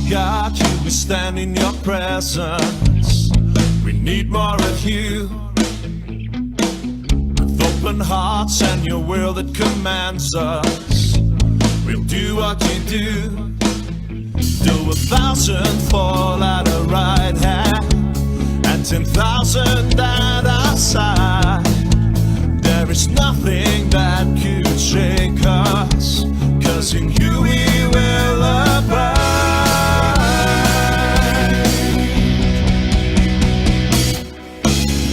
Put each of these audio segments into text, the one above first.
God, we stand in your presence. We need more of you. With open hearts and your will that commands us, we'll do what you do. Do 1,000 fall at our right hand and 10,000 at our side. There is nothing that could shake us, 'cause in you we will abide.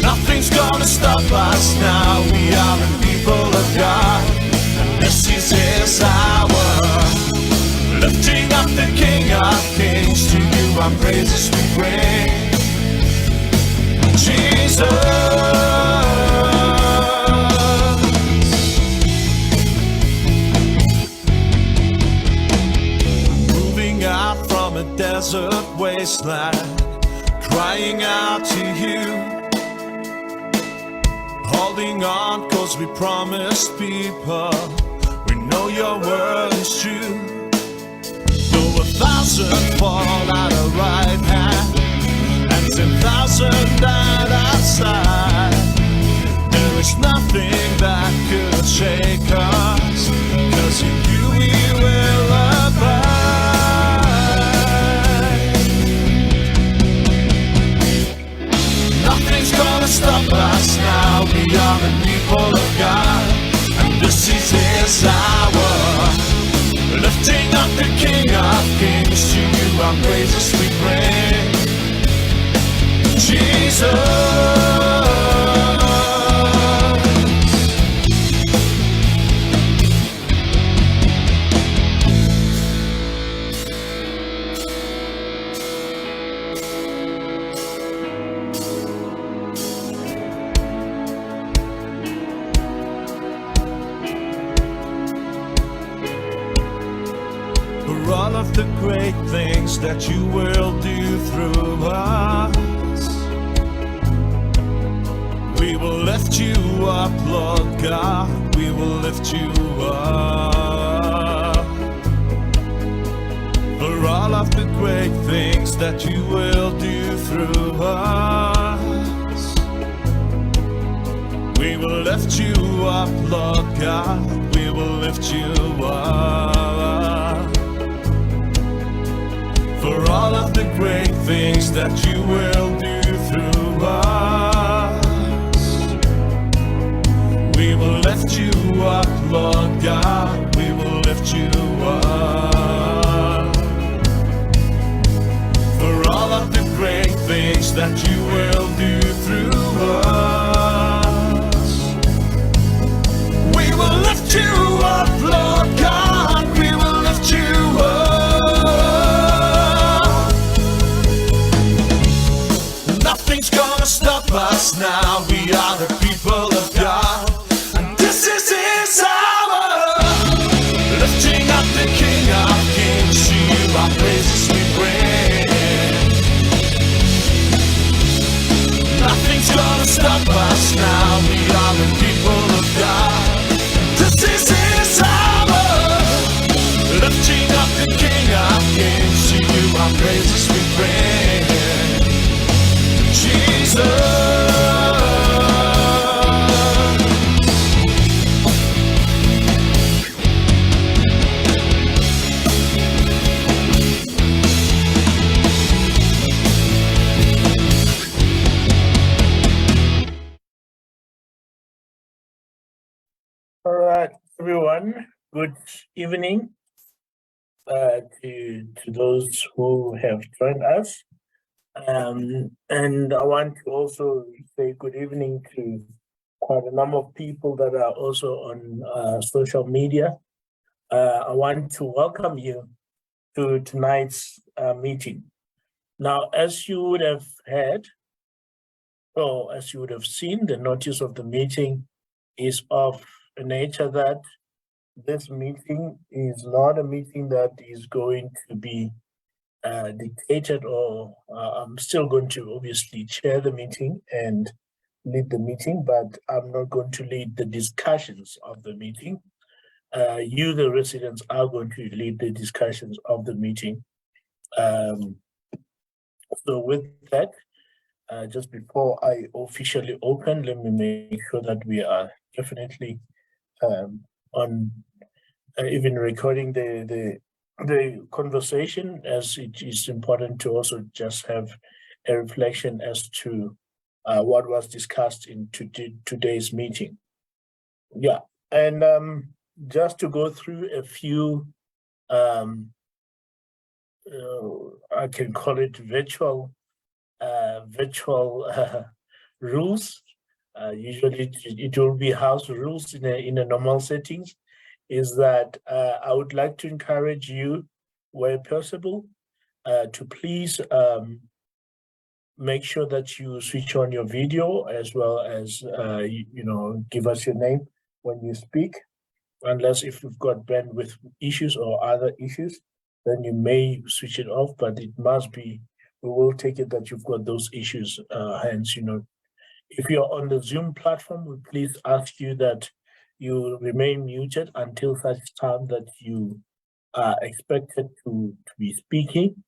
Nothing's gonna stop us now. We are the people of God, and this is His hour. Lifting up the King of Kings, to you our praises we bring. Jesus. A desert wasteland, crying out to you, holding on 'cause we promised people, we know your word is true. Though 1,000 fall at our right hand and 10,000 at our side, there is nothing that could shake us, 'cause in you we will abide. Nothing's gonna stop us now. We are the people of God, and this is His hour. Lifting up the King of Kings, to you our praises we bring. Jesus. For all of the great things that you will do through us, we will lift you up, Lord God, we will lift you up. For all of the great things that you will do through us, we will lift you up, Lord God, we will lift you up. For all of the great things that you will do through us, we will lift you up, Lord God, we will lift you up. For all of the great things that you will do through us, we will lift you up, Lord God, we will lift you up. Nothing's gonna stop us now. We are the people of God, and this is His hour. Lifting up the King of Kings, to you our praises we bring. Nothing's gonna stop us now. We are the people of God. This is His hour. Lifting up the King of Kings, to you our praises we bring. Jesus. All right, everyone. Good evening to those who have joined us. And I want to also say good evening to quite a number of people that are also on social media. I want to welcome you to tonight's meeting. Now, as you would have heard, So as you would have seen, the notice of the meeting is of a nature that this meeting is not a meeting that is going to be dictated, or I'm still going to obviously chair the meeting and lead the meeting, but I'm not going to lead the discussions of the meeting. You, the residents, are going to lead the discussions of the meeting. So with that, just before I officially open, let me make sure that we are definitely on even recording the conversation, as it is important to also just have a reflection as to what was discussed in today's meeting. Yeah, and just to go through a few, I can call it virtual rules. Usually it will be house rules in a normal settings, is that I would like to encourage you, where possible, to please make sure that you switch on your video, as well as give us your name when you speak. Unless if you've got bandwidth issues or other issues, then you may switch it off, but it must be, we will take it that you've got those issues. Hence, if you're on the Zoom platform, we please ask you that you remain muted until such time that you are expected to be speaking,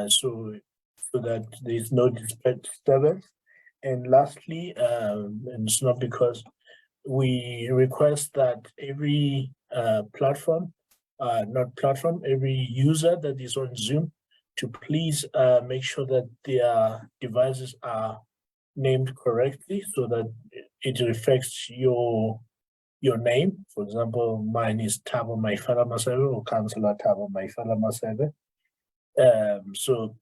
so that there's no disturbance. And lastly, and it's not because we request that every every user that is on Zoom to please make sure that their devices are named correctly, so that it reflects your name. For example, mine is Thavha Maifala-Masebe, or Cllr Thavha Maifala-Masebe. So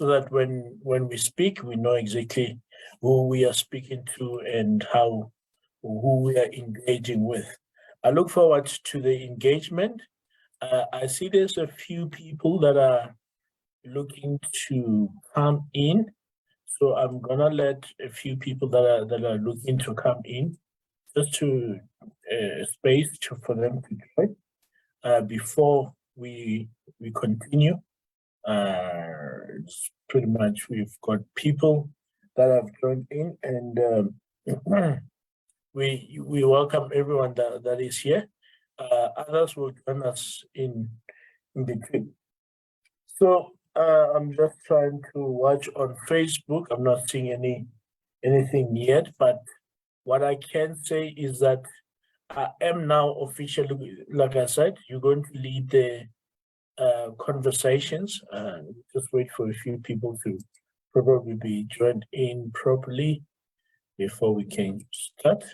that when we speak, we know exactly who we are speaking to and who we are engaging with. I look forward to the engagement. I see there's a few people that are looking to come in, so I'm gonna let a few people that are looking to come in, just to space for them to join before we continue. It's pretty much, we've got people that have joined in, and we welcome everyone that is here. Others will join us in between. So I'm just trying to watch on Facebook. I'm not seeing anything yet, but what I can say is that I am now officially, like I said, you're going to lead the conversations. Just wait for a few people to probably be joined in properly before we can start.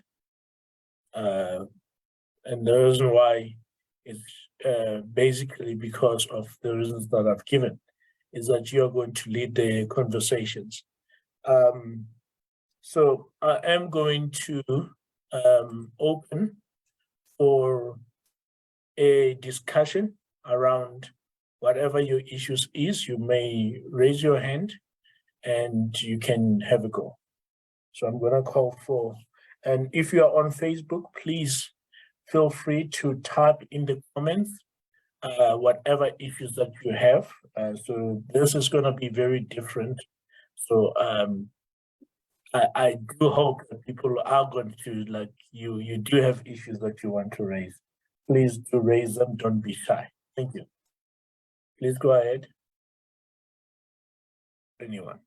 And the reason why is basically because of the reasons that I've given, is that you're going to lead the conversations. So I am going to open for a discussion around whatever your issues is. You may raise your hand and you can have a go. So I'm going to call for, and if you are on Facebook, please feel free to type in the comments whatever issues that you have. So this is going to be very different. So I do hope that people are going to, like, you do have issues that you want to raise. Please do raise them, don't be shy. Thank you. Please go ahead. Anyone?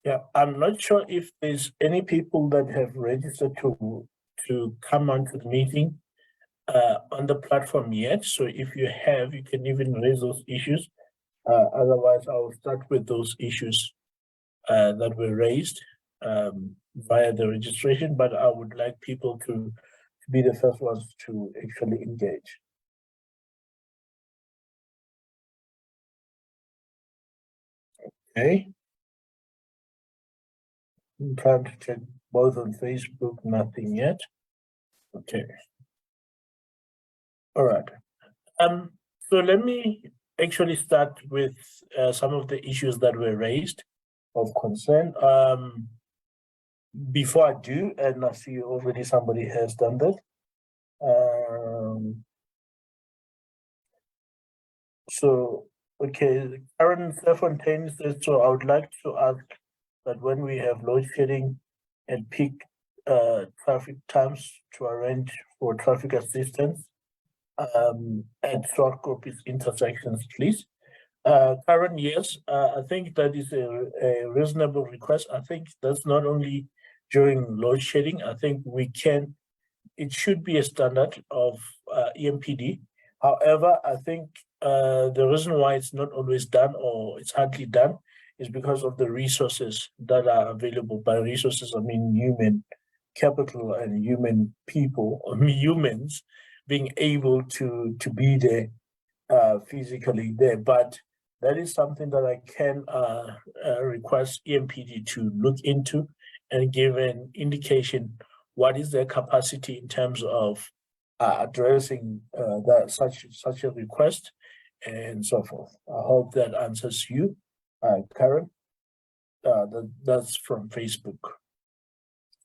Yeah, I'm not sure if there's any people that have registered to come onto the meeting on the platform yet. So if you have, you can even raise those issues. Otherwise, I'll start with those issues that were raised via the registration, but I would like people to be the first ones to actually engage. Okay. I'm trying to check both on Facebook, nothing yet. Okay. All right. So let me actually start with some of the issues that were raised of concern. Before I do, and I see already somebody has done that. So, okay, Karen Fontaine says, so I would like to ask that when we have load shedding and peak traffic times to arrange for traffic assistance at short copies intersections, please. Karen, yes, I think that is a reasonable request. I think that's not only during load shedding. I think it should be a standard of EMPD. However, I think the reason why it's not always done or it's hardly done is because of the resources that are available. By resources, I mean human capital and human people, or humans being able to be there physically there. But that is something that I can request EMPD to look into and give an indication what is their capacity in terms of addressing such a request and so forth. I hope that answers you, Karen. That's from Facebook.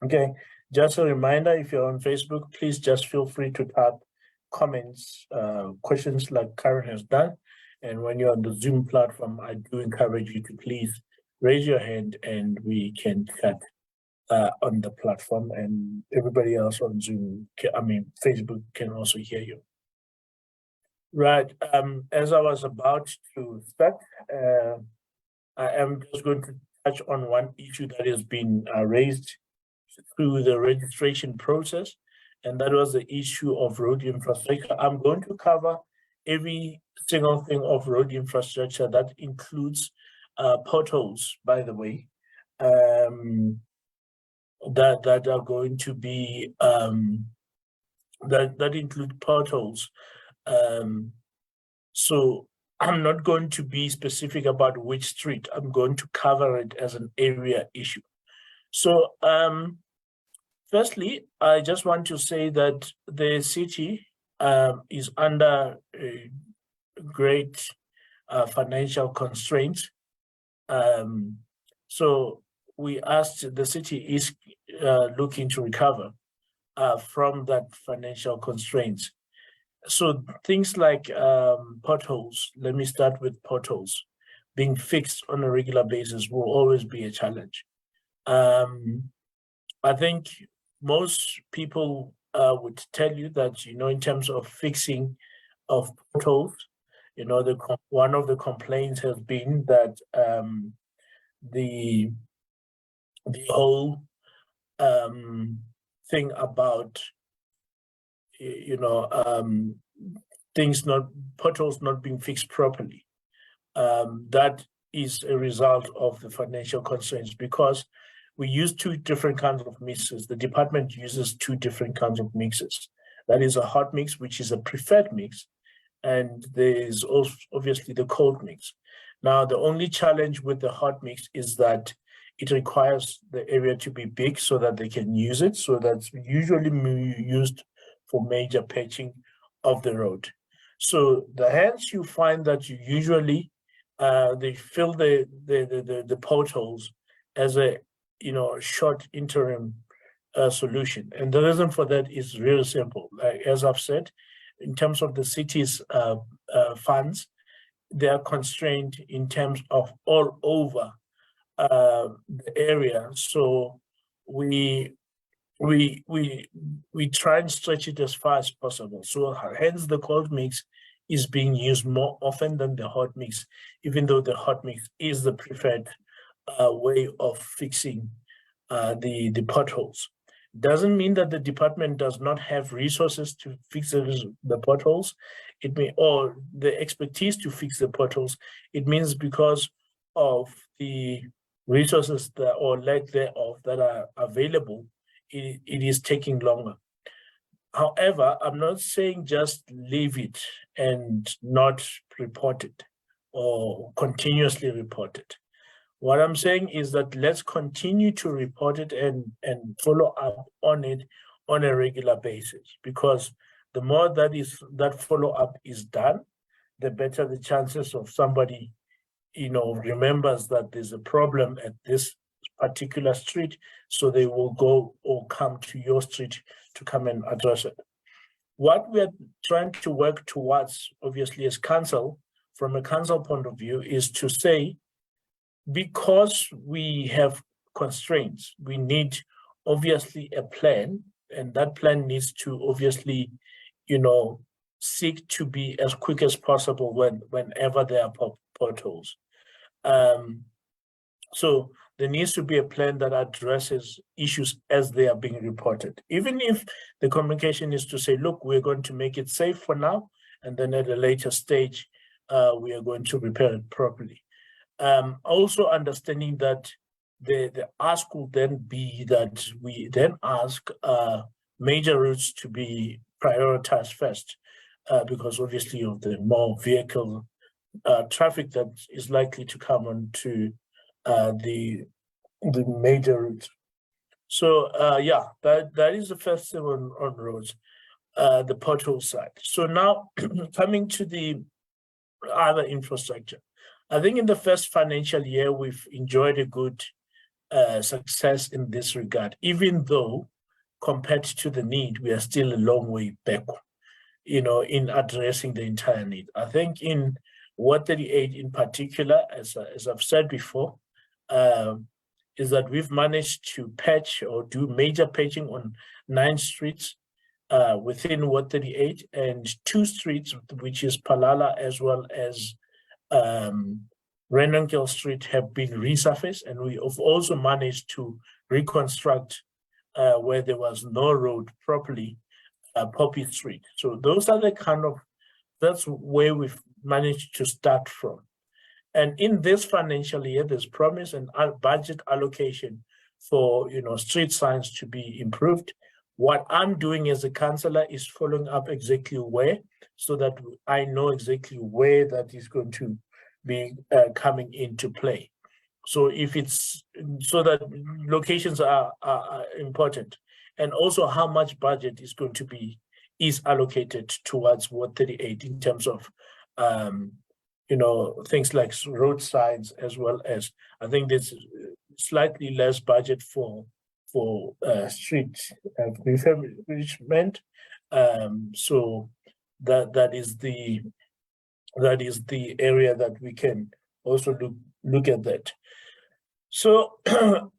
Okay, just a reminder, if you're on Facebook, please just feel free to type comments, questions like Karen has done. And when you're on the Zoom platform, I do encourage you to please raise your hand and we can chat on the platform, and everybody else on Zoom, Facebook can also hear you. Right, as I was about to start, I am just going to touch on one issue that has been raised through the registration process, and that was the issue of road infrastructure. I'm going to cover every single thing of road infrastructure. That includes potholes, by the way, that are going to be that include potholes. So I'm not going to be specific about which street. I'm going to cover it as an area issue. So firstly, I just want to say that the city is under great financial constraints. So we asked, the city is looking to recover from that financial constraints. So things like potholes, let me start with potholes, being fixed on a regular basis will always be a challenge. I think most people would tell you that, in terms of fixing of potholes, one of the complaints has been that the whole thing about potholes not being fixed properly, that is a result of the financial constraints, because we use two different kinds of mixes. The department uses two different kinds of mixes. That is a hot mix, which is a preferred mix, and there's also obviously the cold mix. Now, the only challenge with the hot mix is that it requires the area to be big so that they can use it. So that's usually used for major patching of the road. So hence you find that you usually they fill the potholes as a short interim solution, and the reason for that is really simple. Like, as I've said, in terms of the city's funds, they are constrained in terms of all over the area. So we try and stretch it as far as possible. So hence the cold mix is being used more often than the hot mix, even though the hot mix is the preferred way of fixing the potholes. Doesn't mean that the department does not have resources to fix the potholes. Or the expertise to fix the potholes. It means because of the resources or lack thereof that are available, it is taking longer. However, I'm not saying just leave it and not report it or continuously report it. What I'm saying is that let's continue to report it and follow up on it on a regular basis, because the more that follow-up is done, the better the chances of somebody, remembers that there's a problem at this particular street, so they will go or come to your street to come and address it. What we are trying to work towards, obviously, as council, from a council point of view, is to say, because we have constraints, we need obviously a plan, and that plan needs to obviously, seek to be as quick as possible whenever there are potholes. So there needs to be a plan that addresses issues as they are being reported. Even if the communication is to say, look, we're going to make it safe for now, and then at a later stage, we are going to repair it properly. Also understanding that the ask will then be that we then ask major routes to be prioritized first, because obviously of the more vehicle traffic that is likely to come onto the major routes. So yeah, that is the first thing on roads, the pothole side. So now coming to the other infrastructure, I think in the first financial year we've enjoyed a good success in this regard, even though compared to the need, we are still a long way back, in addressing the entire need. I think in Ward 38 in particular, as I've said before, is that we've managed to patch or do major patching on 9 streets within Ward 38, and 2 streets, which is Palala as well as Renonkel Street, have been resurfaced, and we have also managed to reconstruct where there was no road properly, Poppy Street. So those are that's where we've managed to start from. And in this financial year, there's promise and budget allocation for street signs to be improved. What I'm doing as a councillor is following up exactly where, so that I know exactly where that is going to be coming into play. So so that locations are important, and also how much budget is going to be allocated towards Ward 38 in terms of things like road signs, as well as I think there's slightly less budget for street refurbishment. So that is the area that we can also look at that. So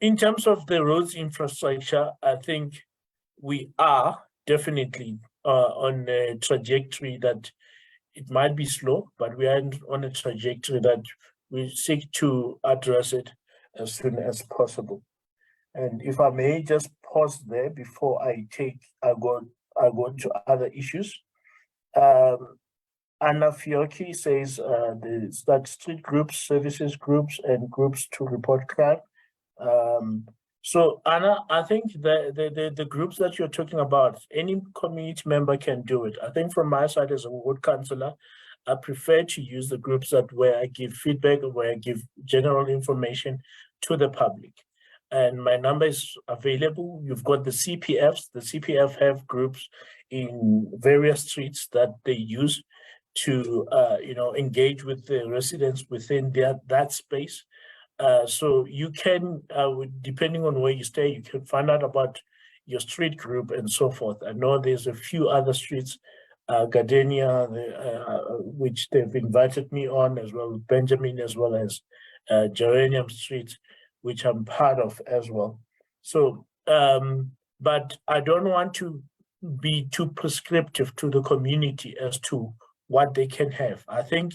in terms of the roads infrastructure, I think we are definitely on a trajectory that it might be slow, but we are on a trajectory that we seek to address it as soon as possible. And if I may just pause there before I go to other issues. Anna Fiocchi says that street groups, services groups, and groups to report crime. So Anna, I think the groups that you're talking about, any community member can do it. I think from my side as a ward councillor, I prefer to use the groups where I give feedback, where I give general information to the public. And my number is available. You've got the CPFs. The CPF have groups in various streets that they use to engage with the residents within that space. So you can, depending on where you stay, you can find out about your street group and so forth. I know there's a few other streets, Gardenia, which they've invited me on, as well as Benjamin, as well as Geranium Street, which I'm part of as well. So, but I don't want to be too prescriptive to the community as to what they can have. I think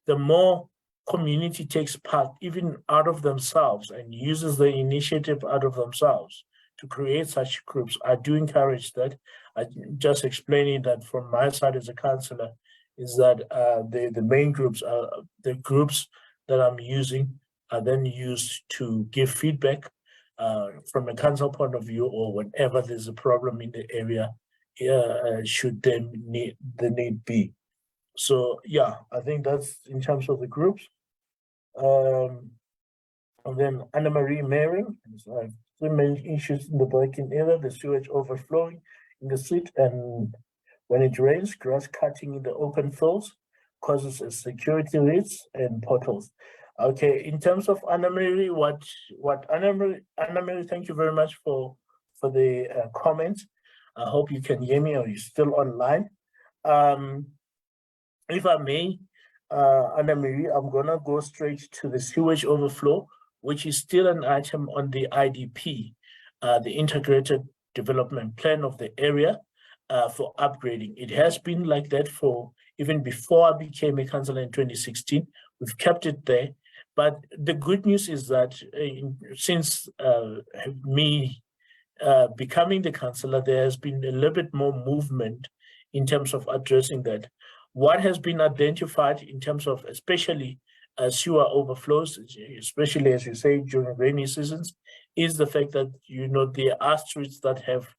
the more community takes part, even out of themselves, and uses the initiative out of themselves to create such groups, I do encourage that. I just explaining that from my side as a councillor is that the main groups are the groups that I'm using are then used to give feedback from a council point of view, or whenever there's a problem in the area, should the need be. So yeah, I think that's in terms of the groups. And then Anna Marie Maring, three main issues in the Barking area: the sewage overflowing, in the street, and when it rains, grass cutting in the open fields causes a security risks and potholes. Okay, in terms of Anna Mary, Anna Mary, thank you very much for the comments. I hope you can hear me, or you're still online. If I may, Anna Marie, I'm gonna go straight to the sewage overflow, which is still an item on the IDP, the Integrated Development Plan of the area for upgrading. It has been like that for even before I became a councillor in 2016. We've kept it there. But the good news is that since me becoming the councillor, there has been a little bit more movement in terms of addressing that. What has been identified in terms of especially sewer overflows, especially as you say during rainy seasons, is the fact that there are streets that have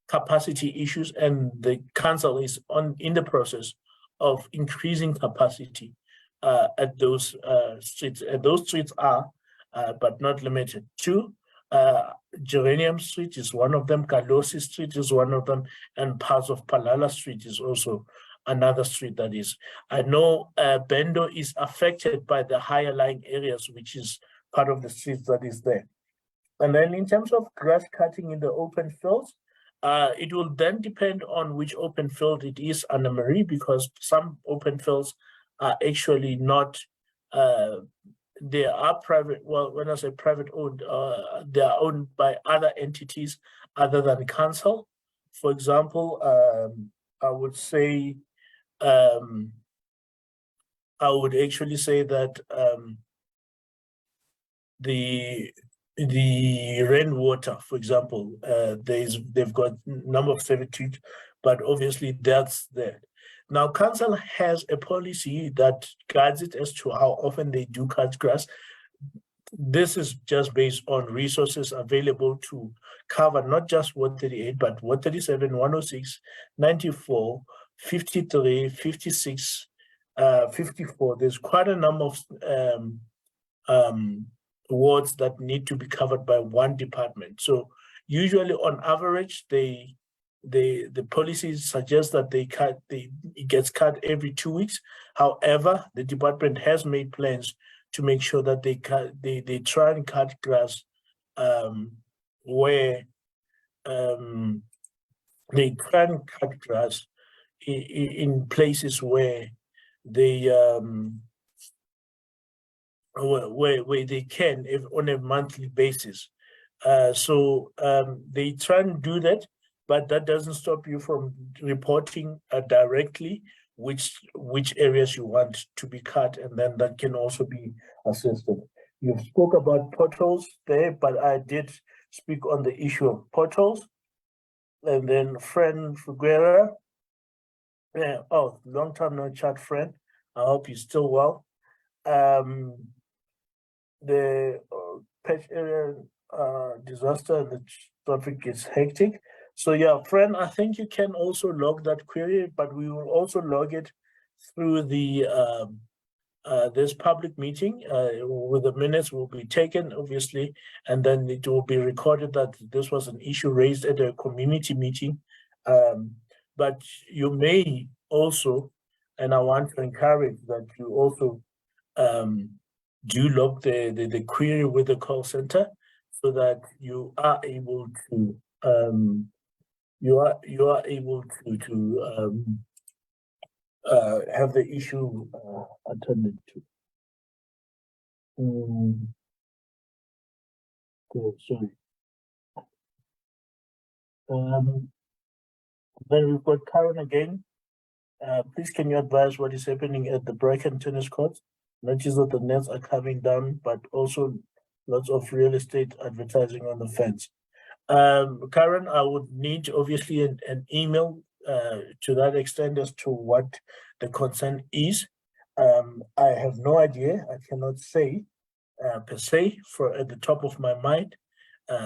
capacity issues, and the council is in the process of increasing capacity at those streets. Those streets are, but not limited to, Geranium Street is one of them, Kalosi Street is one of them, and parts of Palala Street is also another street that is. I know Bendo is affected by the higher lying areas, which is part of the streets that is there. And then in terms of grass cutting in the open fields, it will then depend on which open field it is, Anna Marie, because some open fields are actually not, they are private. Well, when I say private owned, they are owned by other entities other than council. For example, I would say, I would actually say that the rainwater, for example, they've got number of servitude, but obviously that's there. Now, council has a policy that guides it as to how often they do cut grass. This is just based on resources available to cover not just Ward 38, but Ward 37, 106, 94, 53, 56, 54. There's quite a number of wards that need to be covered by one department. So usually on average, the policy suggests that it gets cut every 2 weeks. However, the department has made plans to make sure that they try and cut grass where they can cut grass in places where they where they can, if on a monthly basis. So they try and do that, but that doesn't stop you from reporting directly which areas you want to be cut, and then that can also be assisted. You spoke about potholes there, but I did speak on the issue of potholes. And then friend Figuera, long time no chat, friend. I hope you're still well. The patch area disaster and the traffic is hectic. So yeah, friend, I think you can also log that query, but we will also log it through the this public meeting. With the minutes will be taken, obviously, and then it will be recorded that this was an issue raised at a community meeting. But you may also, and I want to encourage that you also do log the query with the call center, so that you are able to have the issue attended to. Sorry. Then we've got Karen again. Please, can you advise what is happening at the Brighton tennis courts? Notice that the nets are coming down, but also lots of real estate advertising on the fence. Karen, I would need obviously an email to that extent as to what the concern is. I have no idea. I cannot say per se at the top of my mind.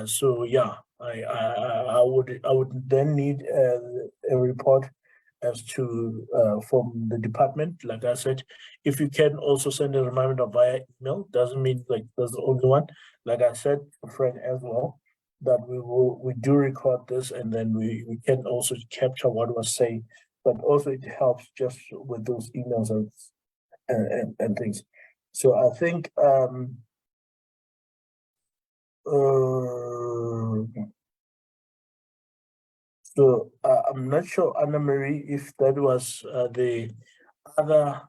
So yeah, I would then need a report as to from the department. Like I said, if you can also send a reminder via email, doesn't mean like that's the only one. Like I said, a friend as well, that we do record this, and then we can also capture what was said, but also it helps just with those emails and things. So I think so I'm not sure, Anna Marie, if that was the other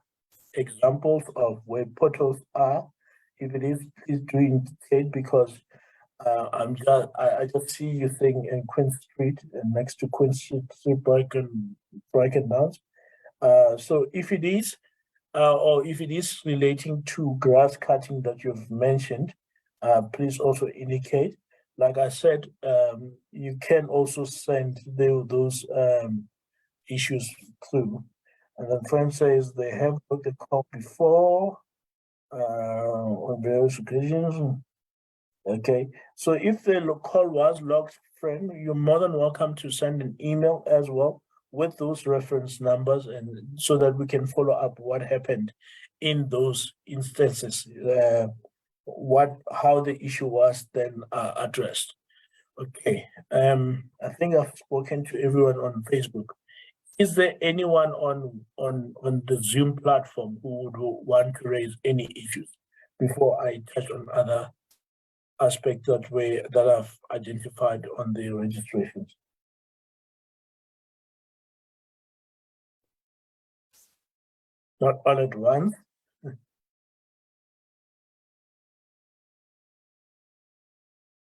examples of where portals are. If it is, please do indicate, because I just see you saying in Queen Street and next to Queen Street, Brighton Downs. So if it is, or if it is relating to grass cutting that you've mentioned, please also indicate. Like I said, you can also send those issues through. And then friend says they have booked the call before on various occasions. Okay, so if the call was logged, friend, you're more than welcome to send an email as well with those reference numbers, and so that we can follow up what happened in those instances, how the issue was then addressed. Okay, I think I've spoken to everyone on Facebook. Is there anyone on the Zoom platform who would want to raise any issues before I touch on other aspects that I've identified on the registrations? Not all at once.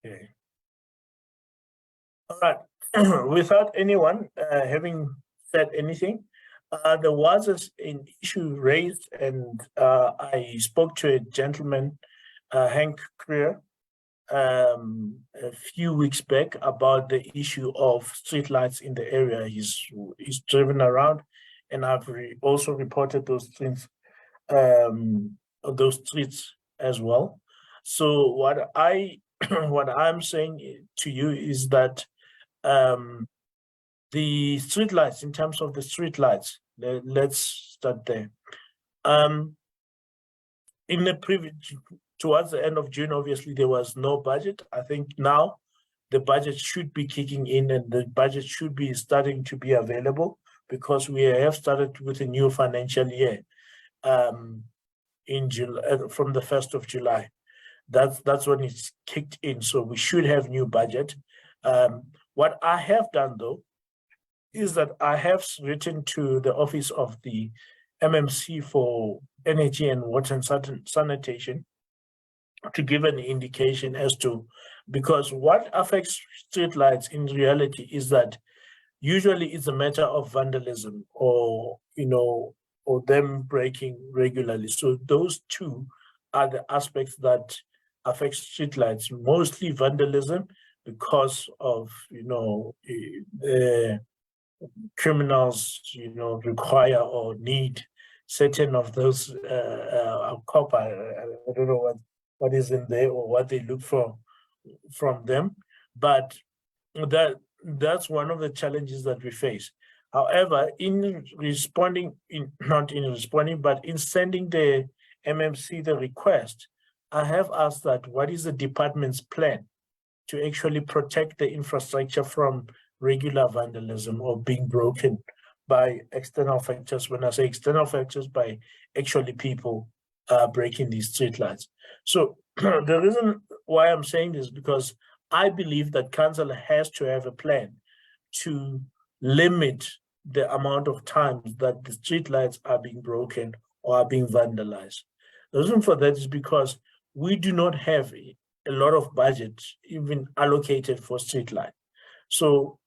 Okay. All right. Without anyone having said anything, there was an issue raised, and I spoke to a gentleman, Hank Cllr, a few weeks back about the issue of streetlights in the area. He's driven around, and I've also reported those things, those streets as well. So what what I'm saying to you is that the streetlights, in terms of the streetlights, let's start there. In the previous, towards the end of June, obviously there was no budget. I think now the budget should be kicking in, and the budget should be starting to be available, because we have started with a new financial year in July, from the 1st of July. That's when it's kicked in. So we should have new budget. What I have done though is that I have written to the office of the MMC for Energy and Water and Sanitation to give an indication as to, because what affects streetlights in reality is that usually it's a matter of vandalism, or or them breaking regularly. So those two are the aspects that affect streetlights, mostly vandalism, because of the criminals require or need certain of those copper. I don't know what is in there or what they look for from them, but that's one of the challenges that we face. However, in responding, not in responding, but in sending the MMC the request, I have asked that what is the department's plan to actually protect the infrastructure from regular vandalism or being broken by external factors. When I say external factors, by actually people breaking these streetlights. So the reason why I'm saying this is because I believe that council has to have a plan to limit the amount of times that the streetlights are being broken or are being vandalized. The reason for that is because we do not have a lot of budget even allocated for streetlight. So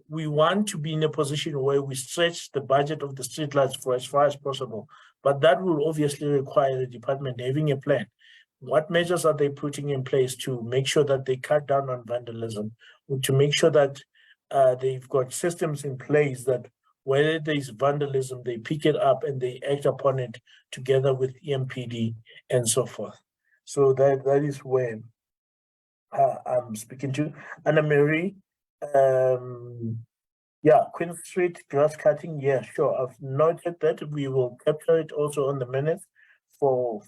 we want to be in a position where we stretch the budget of the streetlights for as far as possible, but that will obviously require the department having a plan. What measures are they putting in place to make sure that they cut down on vandalism, to make sure that they've got systems in place that where there's vandalism, they pick it up and they act upon it together with EMPD and so forth. So that is where I'm speaking to. Anna Marie, yeah, Queen Street grass cutting, yeah, sure. I've noted that. We will capture it also on the minutes for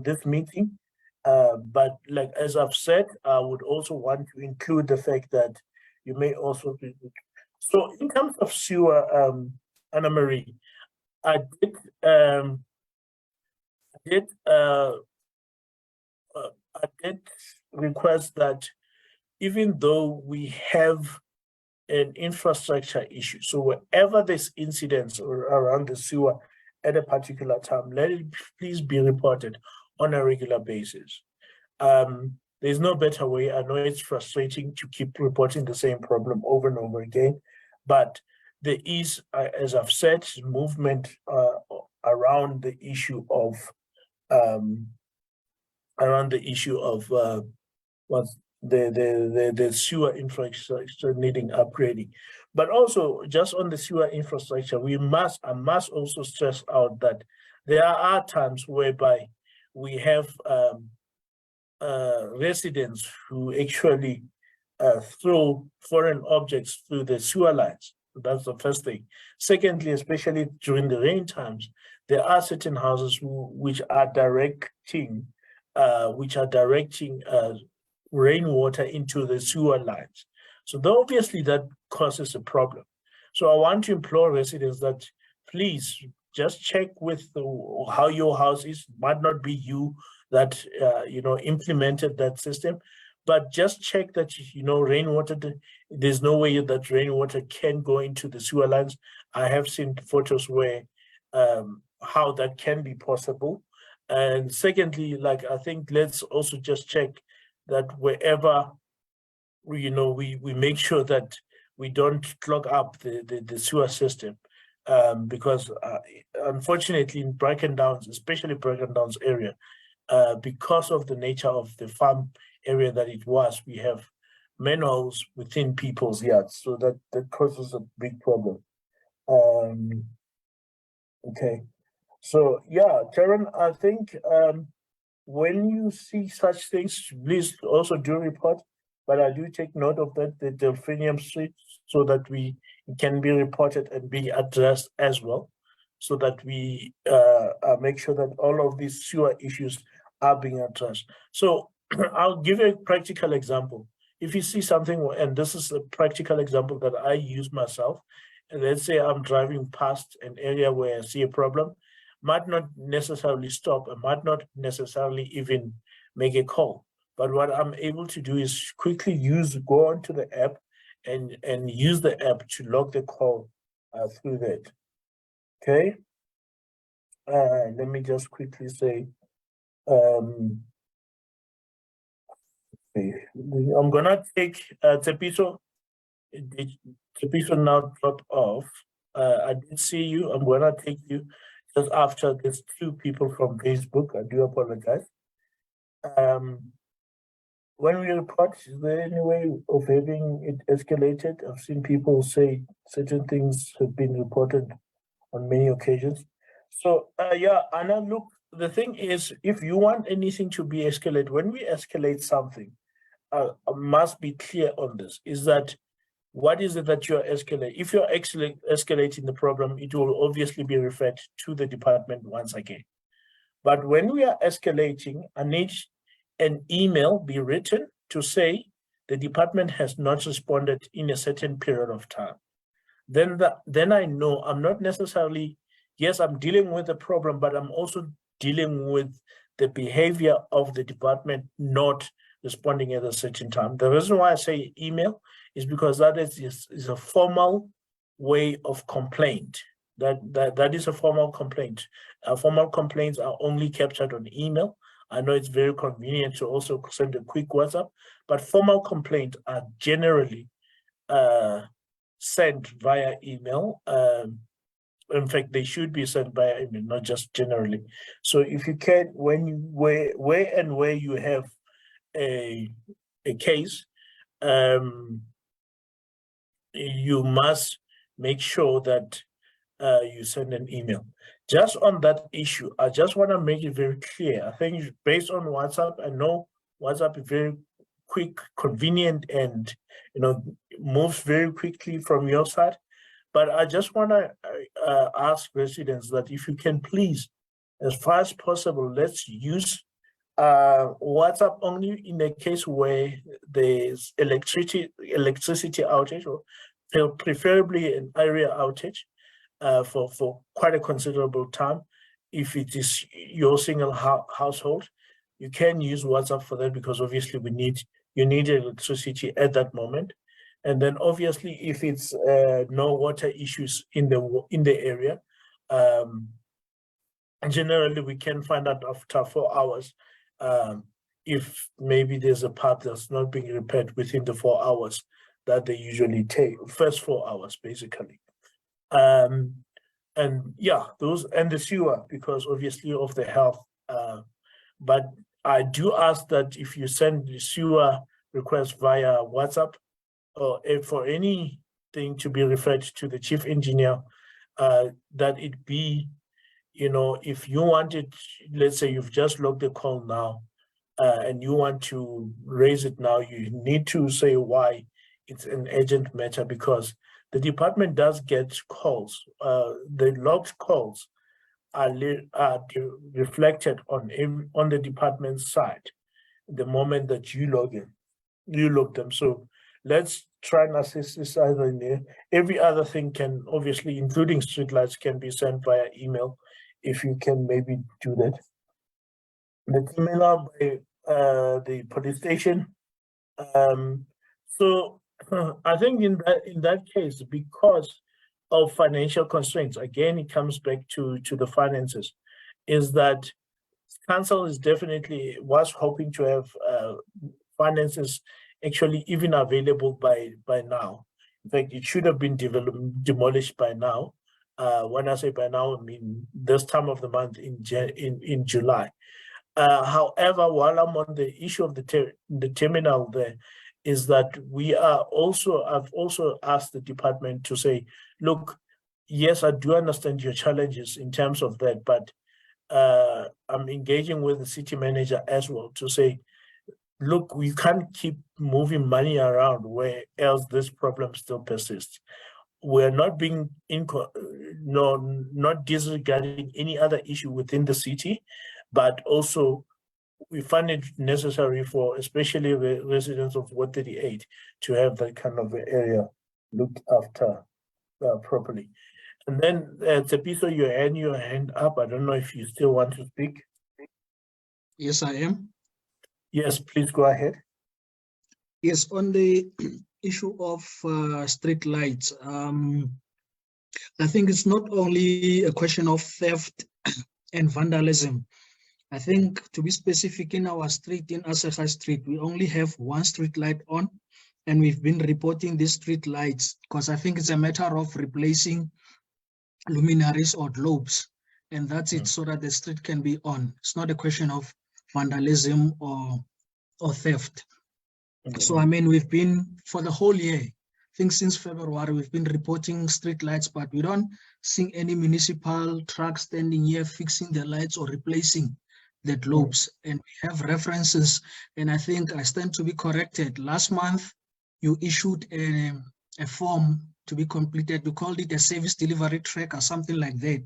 this meeting. But like as I've said, I would also want to include the fact that you may also be. So in terms of sewer, Anna Marie, I did um, did I did request that even though we have an infrastructure issue, so wherever there's incidents around the sewer at a particular time, let it please be reported on a regular basis. There's no better way. I know it's frustrating to keep reporting the same problem over and over again, but there is, as I've said, movement around the issue of um, what's the sewer infrastructure needing upgrading. But also just on the sewer infrastructure, I must also stress out that there are times whereby we have residents who actually throw foreign objects through the sewer lines. That's the first thing. Secondly, especially during the rain times, there are certain houses which are directing rainwater into the sewer lines. So obviously that causes a problem. So I want to implore residents that please just check with how your house is. It might not be you that implemented that system, but just check that rainwater. There's no way that rainwater can go into the sewer lines. I have seen photos where how that can be possible. And secondly, like I think let's also just check that wherever we make sure that we don't clog up the sewer system, because unfortunately in Bracken Downs, especially Bracken Downs area, because of the nature of the farm area that it was, we have manholes within people's yards, so that causes a big problem. Okay, so yeah, Karen, I think when you see such things, please also do report. But I do take note of that, the Delphinium Street, so that it can be reported and be addressed as well, so that we make sure that all of these sewer issues are being addressed. So I'll give you a practical example. If you see something, and this is a practical example that I use myself, and let's say I'm driving past an area where I see a problem, might not necessarily stop, and might not necessarily even make a call. But what I'm able to do is quickly go onto the app and use the app to log the call through that. Okay. Let me just quickly say, I'm gonna take Tepiso. Tepiso now drop off. I did see you. I'm gonna take you just after there's 2 people from Facebook. I do apologize. When we report, is there any way of having it escalated? I've seen people say certain things have been reported on many occasions. So yeah, Anna, look, the thing is, if you want anything to be escalated, when we escalate something, I must be clear on this, is that what is it that you're escalating? If you're escalating the problem, it will obviously be referred to the department once again. But when we are escalating, I need an email be written to say the department has not responded in a certain period of time. Then I know I'm not necessarily, yes, I'm dealing with the problem, but I'm also dealing with the behavior of the department not responding at a certain time. The reason why I say email is because that is a formal way of complaint. That is a formal complaint. Formal complaints are only captured on email. I know it's very convenient to also send a quick WhatsApp, but formal complaints are generally sent via email. In fact, they should be sent via email, not just generally. So if you can, where you have a case, you must make sure that you send an email. Just on that issue, I just want to make it very clear. I think based on WhatsApp, I know WhatsApp is very quick, convenient, and moves very quickly from your side. But I just want to ask residents that if you can please, as far as possible, let's use WhatsApp only in a case where there's electricity outage, or preferably an area outage for quite a considerable time. If it is your single household, you can use WhatsApp for that, because obviously you need electricity at that moment. And then obviously if it's no water issues in the area, generally we can find out after 4 hours if maybe there's a part that's not being repaired within the 4 hours that they usually take, first 4 hours basically. And yeah, those, and the sewer, because obviously of the health. But I do ask that if you send the sewer request via WhatsApp, or for anything to be referred to the chief engineer, that it be, if you want it, let's say you've just logged the call now, and you want to raise it now, you need to say why it's an urgent matter, because the department does get calls. The logged calls are reflected on the department's side the moment that you log them. So let's try and assist this either in there. Every other thing can obviously, including streetlights, can be sent via email. If you can maybe do that. The terminal by the police station. So I think in that case, because of financial constraints, again, it comes back to the finances, is that council is definitely was hoping to have finances actually even available by now. In fact, it should have been demolished by now. When I say by now, I mean this time of the month in July. However, while I'm on the issue of the terminal there, is that I've also asked the department to say, look, yes, I do understand your challenges in terms of that, but I'm engaging with the city manager as well to say, look, we can't keep moving money around where else this problem still persists. We're not being not disregarding any other issue within the city, but also we find it necessary for especially the residents of Ward 38 to have that kind of area looked after properly. And then Tsepiso, you had your hand up. I don't know if you still want to speak. Yes, I am. Yes, please go ahead. Yes, on the issue of street lights, I think it's not only a question of theft and vandalism. I think, to be specific, in our street, in Assegai Street, we only have one street light on, and we've been reporting these street lights because I think it's a matter of replacing luminaries or globes, and that's it, so that the street can be on. It's not a question of vandalism or theft. So I mean, we've been, for the whole year, I think since February, we've been reporting street lights, but we don't see any municipal trucks standing here fixing the lights or replacing the globes. And we have references, and I think I stand to be corrected. Last month, you issued a form to be completed. You called it a service delivery track or something like that.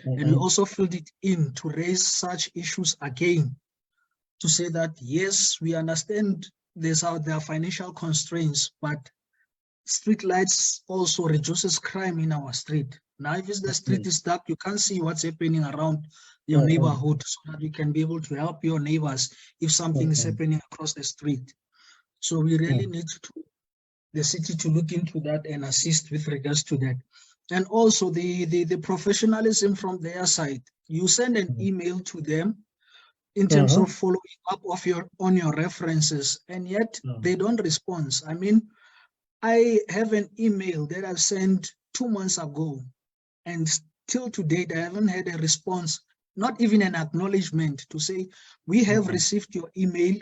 And we also filled it in to raise such issues again, to say that, yes, we understand there are financial constraints, but street lights also reduces crime in our street. Now, if the street is dark, you can't see what's happening around your neighborhood, so that you can be able to help your neighbors if something is happening across the street. So we really need the city to look into that and assist with regards to that. And also the professionalism from their side. You send an email to them in terms of following up on your references, and yet they don't respond. I mean, I have an email that I've sent 2 months ago, and till to date, I haven't had a response, not even an acknowledgement to say, we have received your email,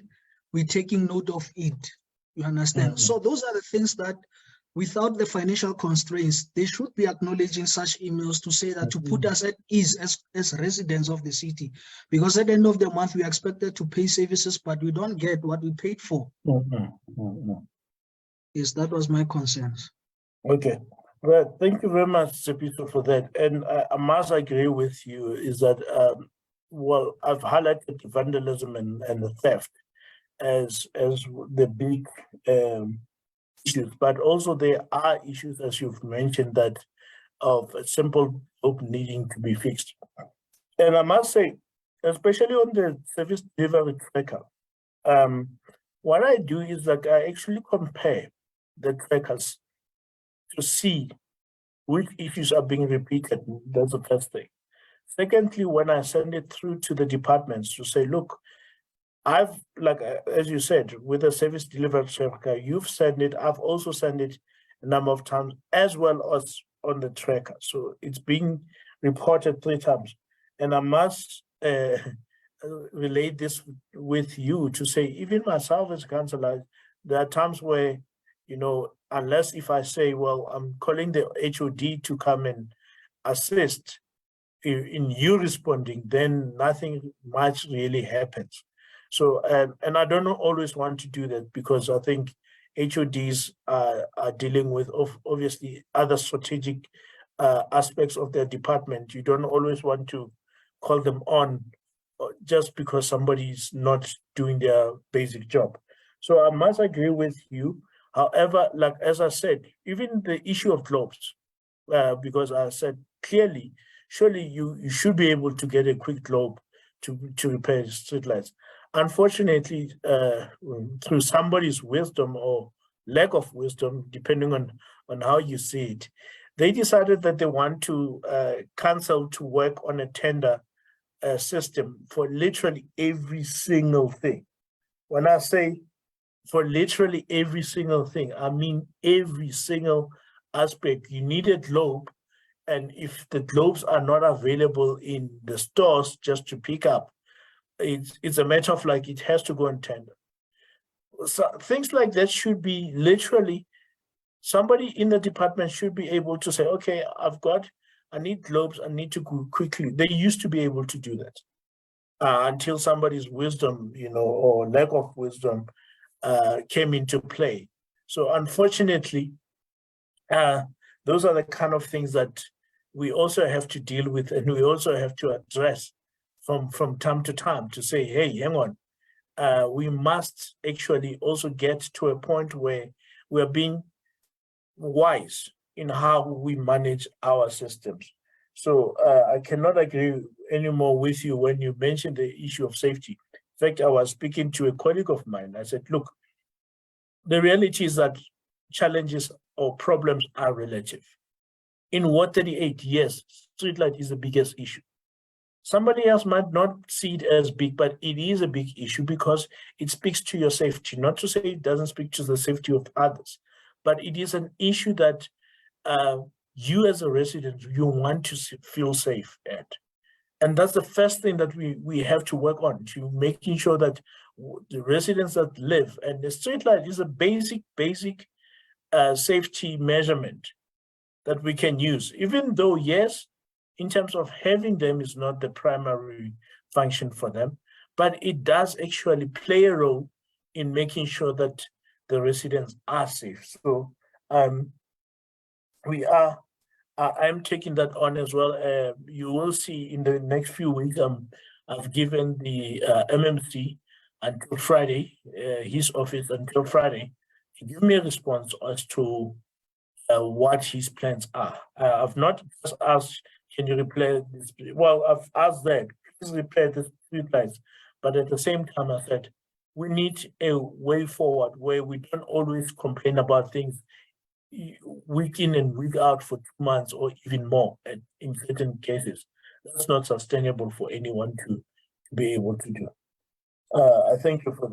we're taking note of it. You understand? So those are the things that, without the financial constraints, they should be acknowledging such emails to say that, to put us at ease as residents of the city. Because at the end of the month, we are expected to pay services, but we don't get what we paid for. Yes, that was my concerns. Okay. Well, thank you very much, Tsepiso, for that. And I must agree with you, is that well, I've highlighted the vandalism and the theft as the big issues, but also there are issues, as you've mentioned, that of a simple hope needing to be fixed. And I must say, especially on the service delivery tracker, what I do is that I actually compare the trackers to see which issues are being repeated. That's the first thing. Secondly, when I send it through to the departments to say, look, I've, like, as you said, with the service delivery tracker, you've sent it, I've also sent it a number of times, as well as on the tracker. So it's being reported 3 times. And I must relate this with you to say, even myself as a councillor, there are times where, you know, unless if I say, well, I'm calling the HOD to come and assist in you responding, then nothing much really happens. So, and I don't always want to do that, because I think HODs are dealing with obviously other strategic aspects of their department. You don't always want to call them on just because somebody is not doing their basic job. So I must agree with you. However, like as I said, even the issue of globes, because I said clearly, surely you should be able to get a quick globe to repair streetlights. Unfortunately, through somebody's wisdom or lack of wisdom, depending on how you see it, they decided that they want to cancel to work on a tender system for literally every single thing. When I say for literally every single thing, I mean every single aspect. You need a globe, and if the globes are not available in the stores just to pick up, it's a matter of like it has to go on tender. So things like that should be literally, somebody in the department should be able to say, okay, I need globes, I need to go quickly. They used to be able to do that until somebody's wisdom, you know, or lack of wisdom came into play. So unfortunately, those are the kind of things that we also have to deal with, and we also have to address from time to time to say, hey, hang on, we must actually also get to a point where we are being wise in how we manage our systems. So I cannot agree anymore with you when you mentioned the issue of safety. In fact, I was speaking to a colleague of mine. I said, look, the reality is that challenges or problems are relative. In Ward 38, yes, streetlight is the biggest issue. Somebody else might not see it as big, but it is a big issue because it speaks to your safety. Not to say it doesn't speak to the safety of others, but it is an issue that you as a resident, you want to feel safe at. And that's the first thing that we have to work on, to making sure that the residents that live, and the street light is a basic safety measurement that we can use, even though, yes, in terms of having them is not the primary function for them, but it does actually play a role in making sure that the residents are safe. So I'm taking that on as well. You will see in the next few weeks, I've given the MMC until Friday, his office until Friday, to give me a response as to what his plans are. I've not just asked, can you repair this? Well, I've asked that, please repair the streetlights. But at the same time, I said, we need a way forward where we don't always complain about things week in and week out for 2 months or even more in certain cases. That's not sustainable for anyone to be able to do. I thank you for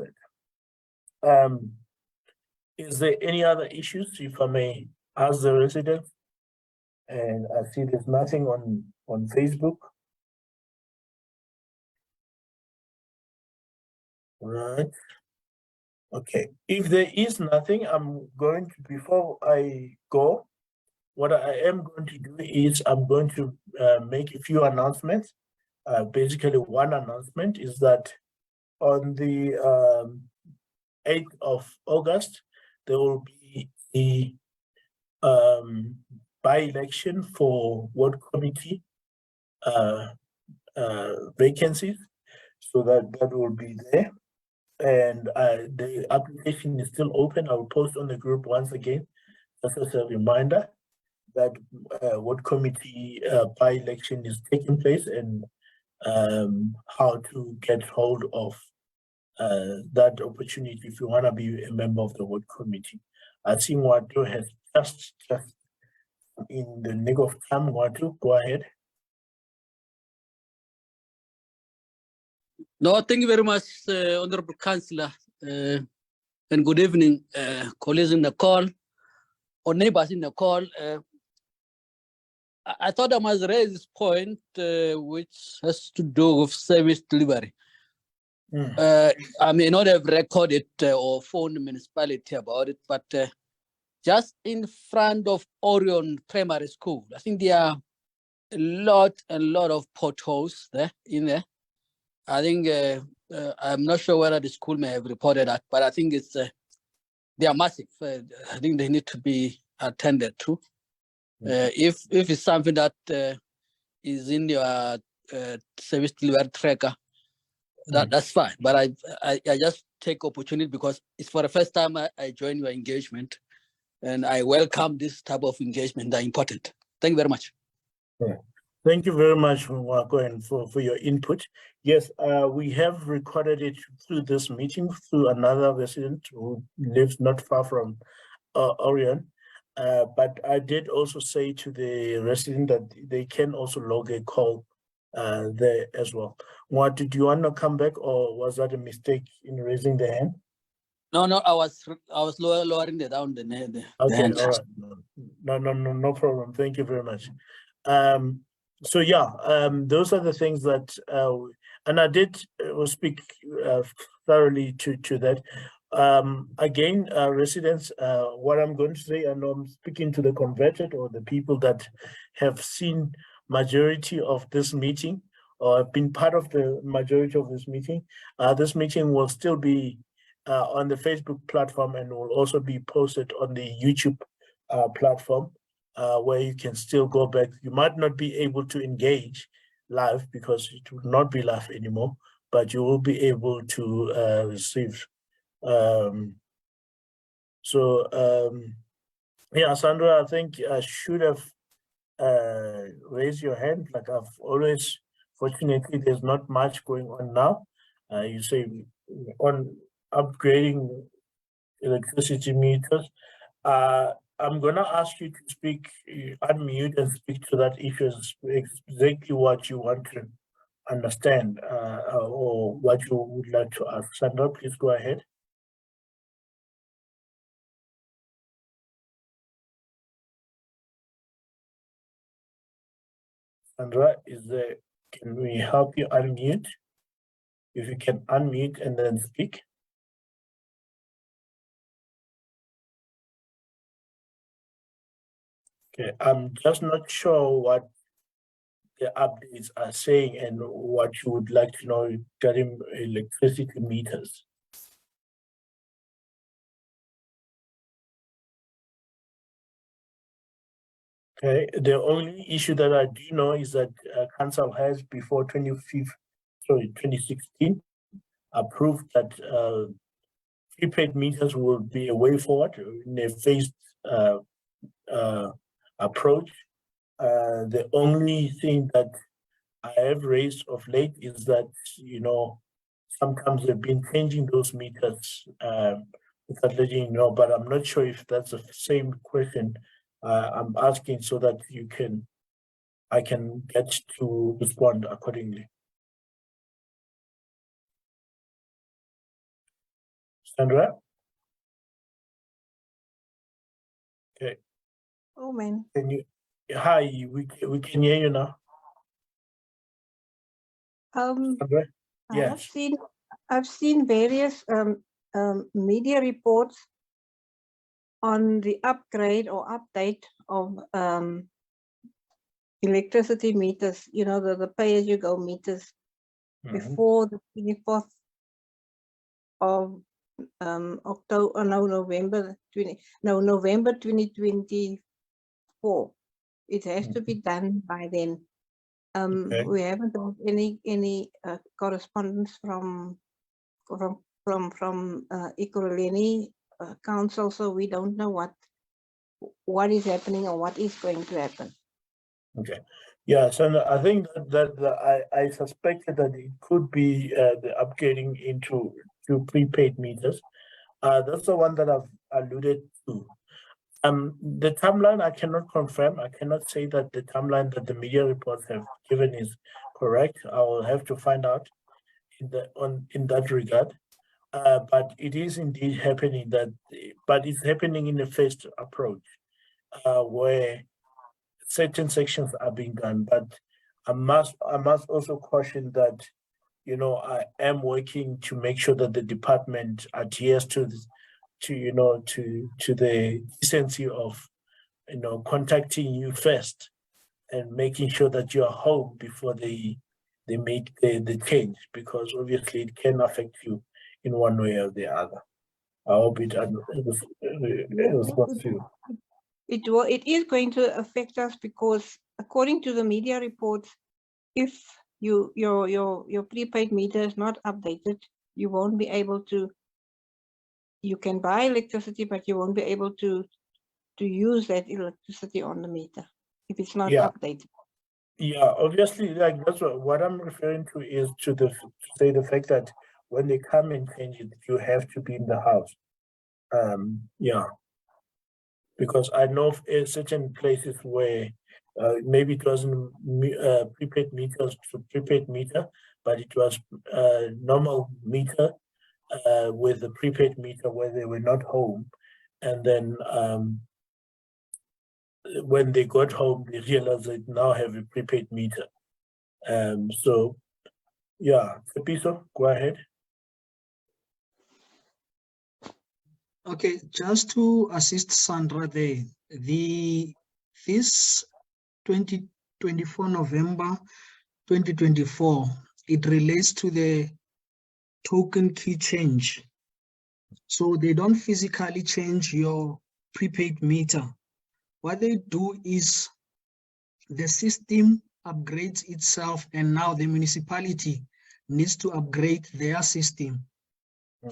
that. Is there any other issues, if I may ask the residents? And I see there's nothing on Facebook. Right. Okay. If there is nothing, I'm going to, before I go, what I am going to do is I'm going to make a few announcements. Basically, one announcement is that on the 8th of August, there will be the by-election for ward committee vacancies, so that will be there. And the application is still open. I'll post on the group once again, just as a reminder that what committee by-election is taking place, and how to get hold of that opportunity if you want to be a member of the ward committee. I think Watu has just in the nick of time. Watu, go ahead. No, thank you very much, Honorable Councillor, and good evening, colleagues in the call, or neighbors in the call. I thought I must raise this point, which has to do with service delivery. I may not have recorded or phoned the municipality about it, but just in front of Orion Primary School, I think there are a lot of potholes there in there. I think I'm not sure whether the school may have reported that, but I think it's they are massive. I think they need to be attended to. If it's something that is in your service delivery tracker, that's fine. But I just take opportunity because it's for the first time I join your engagement, and I welcome this type of engagement. They're important. Thank you very much. Thank you very much, Mwako, and for your input. Yes, we have recorded it through this meeting through another resident who lives not far from Orion. But I did also say to the resident that they can also log a call there as well. What, did you want to come back, or was that a mistake in raising the hand? No, I was lowering the down the Okay, hand. all right. No problem. Thank you very much. So yeah, those are the things that, and I did speak thoroughly to that. Again, residents, what I'm going to say, I know I'm speaking to the converted or the people that have seen majority of this meeting or have been part of the majority of this meeting. This meeting will still be on the Facebook platform and will also be posted on the YouTube platform, where you can still go back. You might not be able to engage live because it will not be live anymore, but you will be able to receive. Yeah, Sandra, I think I should have raised your hand. Like I've always, fortunately, there's not much going on now. You say on upgrading electricity meters. I'm gonna ask you to speak, unmute and speak to that issue, exactly what you want to understand, or what you would like to ask. Sandra, please go ahead. Sandra, can we help you unmute? If you can unmute and then speak. Okay, I'm just not sure what the updates are saying and what you would like to know regarding electricity meters. Okay, the only issue that I do know is that council has before 2016 approved that prepaid meters will be a way forward in a phased approach. The only thing that I have raised of late is that, you know, sometimes they've been changing those meters without letting you know, but I'm not sure if that's the same question I'm asking, so that I can get to respond accordingly. Sandra? Okay. Oh man. Can you? Hi, we can hear you now. Sandra? Yes. I've seen various media reports on the upgrade or update of electricity meters, you know, the pay-as-you-go meters before the 24th of November 2024. It has to be done by then. Okay. We haven't got any correspondence from Ekurhuleni council, so we don't know what is happening or what is going to happen. Okay. Yeah, so I think I suspected that it could be the upgrading into prepaid meters. That's the one that I've alluded to. The timeline I cannot confirm. I cannot say that the timeline that the media reports have given is correct. I will have to find out in that regard. But it is indeed happening but it's happening in a phased approach, where certain sections are being done. But I must also caution that, you know, I am working to make sure that the department adheres to the decency of, you know, contacting you first and making sure that you are home before they make the change, because obviously it can affect you in one way or the other. I hope it responds to you. It is going to affect us because according to the media reports, if your prepaid meter is not updated, you won't be able to. You can buy electricity, but you won't be able to use that electricity on the meter if it's not updated. Yeah, obviously, like that's what I'm referring to is to say the fact that when they come and change it, you have to be in the house. Yeah, because I know of certain places where maybe it wasn't prepaid meters to prepaid meter, but it was normal meter with a prepaid meter where they were not home, and then when they got home, they realized they now have a prepaid meter. So yeah, Tepiso, go ahead. Okay, just to assist Sandra there, this 2024 November 2024, it relates to the token key change. So they don't physically change your prepaid meter. What they do is the system upgrades itself, and now the municipality needs to upgrade their system.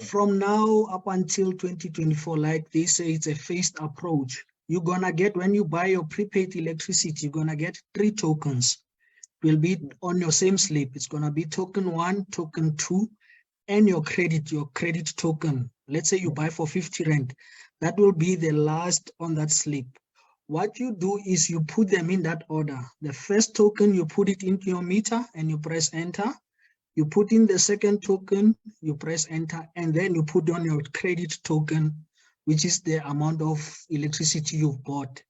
From now up until 2024, like they say, it's a phased approach. You're gonna get, when you buy your prepaid electricity, you're gonna get 3 tokens. It will be on your same slip. It's gonna be token 1, token 2, and your credit token. Let's say you buy for 50 rand. That will be the last on that slip. What you do is you put them in that order. The first token, you put it into your meter and you press enter. You put in the second token, you press enter, and then you put on your credit token, which is the amount of electricity you've bought.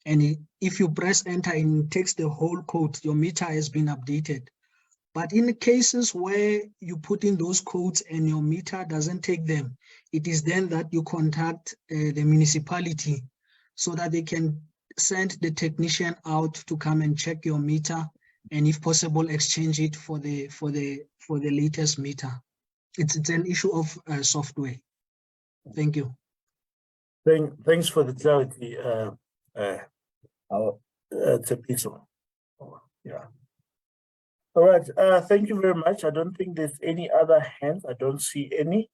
And if you press enter and it takes the whole code, your meter has been updated. But in the cases where you put in those codes and your meter doesn't take them, it is then that you contact the municipality so that they can send the technician out to come and check your meter, and if possible, exchange it for the latest meter. It's an issue of software. Thank you. Thanks for the clarity, Tepiso. Yeah. All right. Thank you very much. I don't think there's any other hands. I don't see any.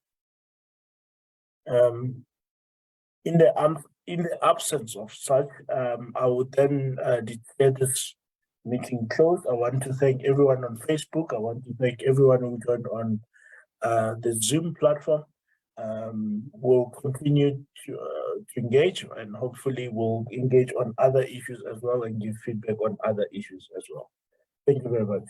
In the absence of such, I would then declare this meeting closed. I want to thank everyone on Facebook. I want to thank everyone who joined on the Zoom platform. We'll continue to engage, and hopefully we'll engage on other issues as well and give feedback on other issues as well. Thank you very much.